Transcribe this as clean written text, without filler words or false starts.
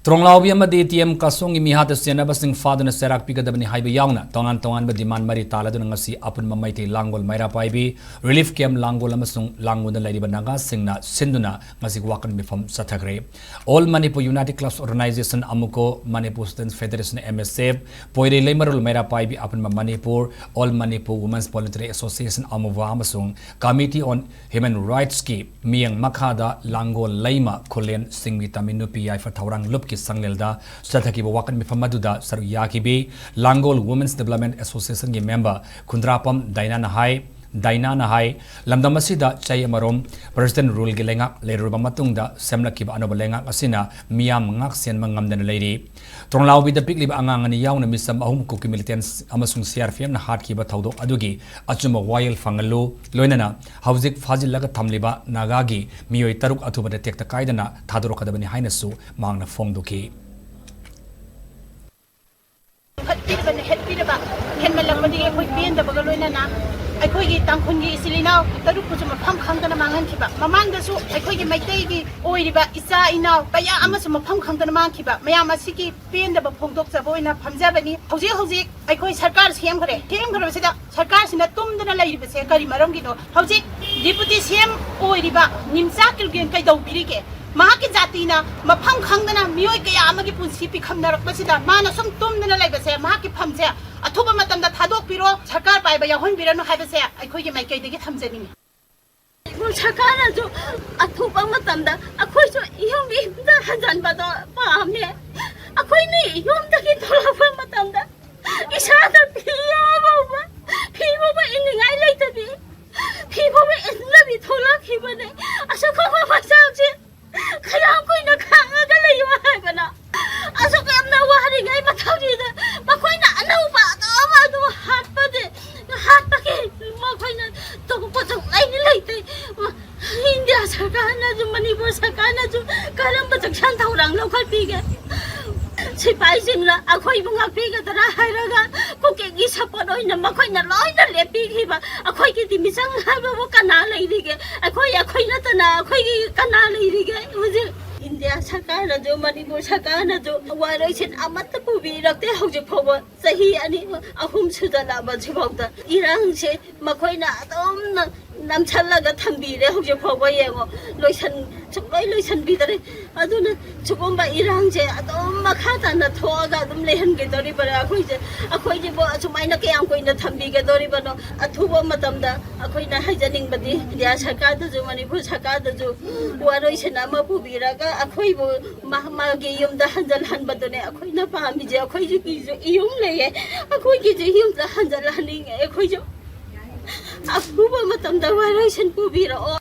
Tronglaubi amadi TM kasongi mihat senabasing faduna serak pigadabani haiba yauna tongan tongan ba demand mari taladuna ngasi apun mamaiti langol maira paibi relief camp langol amasung languna lairiba naga singna sinduna ngasi wakan mifam sathagre All Manipur United Clubs Organization amuko Manipur Students Federation MSF poire leimarul maira paibi apun Manipur All Manipur Women's Voluntary Association amuwa amasung Committee on Human Rights ki miyang makhada langol leima kolen singmi taminu pi ai fa thaurang lup Sanglelda Sathaki Wakan Mifamaduda Saruyaki Langol Women's Development Association ki member Kundrapam Daina Nahai Lamdamasida Chay Marom President Rule Gilenga Leruba Matungda Semlakiba Anobalenga Asina Miam Ngak Sen Mangamdan Lady Tronglao with the Piglib Angangani Yauna Misam Ahum Cookie Militants Amasung CRFM na Hardkiba Taudo Adugi Achuma Wild Fangalu Loinana Hauzik Fazilaga Tamliba Nagagi Mio Taruk Atuba the Tekta Kaidana Tadorokadabani Hainesu Mangna Fongduki ꯑꯩꯈꯣꯏꯒꯤ ꯇꯥꯡꯈꯨꯜꯒꯤ ꯏꯆꯤꯜ ꯏꯅꯥꯎ ꯇꯔꯨꯛꯄꯨꯁꯨ ꯃꯐꯝ ꯈꯪꯗꯅ ꯃꯥꯡꯍꯟꯈꯤꯕ ꯃꯃꯥꯡꯗꯁꯨ ꯑꯩꯈꯣꯏꯒꯤ ꯃꯩꯇꯩꯒꯤ ꯑꯣꯏꯔꯤꯕ ꯏꯆꯥ ꯏꯅꯥꯎ ꯀꯌꯥ ꯑꯃꯁꯨ ꯃꯐꯝ ꯈꯪꯗꯅ ꯃꯥꯡꯈꯤꯕ ꯃꯌꯥꯝ ꯑꯁꯤꯒꯤ ꯄꯦꯟꯗꯕ ꯐꯣꯡꯗꯣꯛꯆꯕ ꯑꯣꯏꯅ ꯐꯝꯖꯕꯅꯤ ꯍꯧꯖꯤꯛ ꯑꯩꯈꯣꯏ ꯁꯔꯀꯥꯔ ꯁꯦꯝꯈ꯭ꯔꯕꯁꯤꯗ ꯁꯔꯀꯥꯔꯁꯤꯅ ꯇꯨꯝꯗꯅ ꯂꯩꯔꯤꯕꯁꯦ ꯀꯔꯤ ꯃꯔꯝꯒꯤꯅꯣ ꯍꯧꯖꯤꯛ ꯗꯤꯄꯨꯇꯤ ꯁꯤꯑꯦꯝ ꯑꯣꯏꯔꯤꯕ ꯅꯤꯝꯆꯥ ꯀꯤꯜꯒꯦꯟ ꯀꯩꯗꯧꯕꯤꯔꯤꯒꯦ ꯃꯍꯥꯛꯀꯤ ꯖꯥꯇꯤꯅ ꯃꯐꯝ ꯈꯪꯗꯅ ꯃꯤꯑꯣꯏ ꯀꯌꯥ ꯑꯃꯒꯤ ꯄꯨꯟꯁꯤ ꯄꯤꯈꯝꯅꯔꯛꯄꯁꯤꯗ ꯃꯥꯅ ꯁꯨꯝ ꯇꯨꯝꯗꯅ ꯂꯩꯕꯁꯦ ꯃꯍꯥꯛꯀꯤ ꯐꯝꯁꯦ ꯑꯊꯨꯕ ꯃꯇꯝꯗ ꯊꯥꯗꯣꯛꯄꯤꯔꯣ ꯁꯔꯀꯥꯔ ꯄꯥꯏꯕ ꯌꯥꯎꯍꯟꯕꯤꯔꯅꯨ ꯍꯥꯏꯕꯁꯦ ꯑꯩꯈꯣꯏꯒꯤ ꯃꯥꯏꯀꯩꯗꯒꯤ ꯊꯝꯖꯅꯤꯡꯉꯤ ꯁꯔꯀꯥꯔꯅꯁꯨ ꯑꯊꯨꯕ ꯃꯇꯝꯗ ꯑꯩꯈꯣꯏꯁꯨ ꯌꯨꯝꯗ ꯍꯟꯖꯟꯕꯗꯣ ꯄꯥꯝꯃꯦ ꯑꯩꯈꯣꯏꯅ ꯌꯨꯝꯗꯒꯤ ꯊꯣꯛꯂꯛꯄ ꯃꯇꯝꯗ ꯏꯁꯥꯗ ꯐꯤ ꯐꯥꯎꯕ ꯏꯟꯅꯤꯡꯉꯥꯏ ꯂꯩꯇꯕꯤ ꯐꯤ ꯐꯥꯎꯕ ꯏꯟꯗꯕꯤ ꯊꯣꯛꯂꯛꯈꯤꯕꯅꯦ ꯑꯁꯨꯛꯀꯨꯝꯕ ꯃꯆꯥꯛꯁꯦ ꯀꯌꯥꯝ ꯀꯨꯏꯅ ꯈꯥꯡꯉꯒ ꯂꯩꯌꯣ ꯍꯥꯏꯕꯅ ꯑꯁꯨꯛ ꯌꯥꯝꯅ ꯋꯥꯔꯤꯉꯩ ꯃꯊꯧꯁꯤꯗ ꯃꯈꯣꯏꯅ ꯑꯅꯧꯕ ꯑꯗꯨ ꯍꯥꯠꯄꯒꯤ ꯃꯈꯣꯏꯅ ꯇꯧꯕ ꯁꯨꯡꯂꯩ ꯂꯩꯇꯦ ꯏꯟꯗꯤꯌꯥ ꯁꯔꯀꯥꯔꯅꯁꯨ ꯃꯅꯤꯄꯨꯔ ꯁꯔꯀꯥꯔꯅꯁꯨ ꯀꯔꯝꯕ ꯆꯦꯛꯁꯤꯟ ꯊꯧꯔꯥꯡ ꯂꯧꯈꯠꯄꯤꯒꯦ सिपाहीसिंगना अखोइबु ngakpigदरा हायरागा कुकेगी सपोर्ट ओइना मखोइना लोइना लेपिखिबा अखोइगी दिमिसंग हाबो कना लैरिगे अखोइना तना अखोइगी कना लैरिगे हुजि इंडिया सरकार जो मणिपुर सरकार जो वारैसिन अमत पुबिरक्ते हौजे फोबो सही अनि अहुम सुदला बजिबौदा इरांगसे मखोइना अदम namchalaga thambire huje phoba yengo loisan bidare aduna chugomba irangje adom makhata na thoga adum lehan ge dori bara akhoi je bo achumaina ke am koina thambi ge dori bano athuba matamda akhoi na hajaning badi ya sarkar da jo manipur sarkar da jo waroi sena ma pubiraga akhoi bo mahma ge yum da hanjal han badone akhoi na pami je akhoi je ki yum leye akhoi ge je yum da hanjal haning akhoi je Aku ba matanda waray san pubira o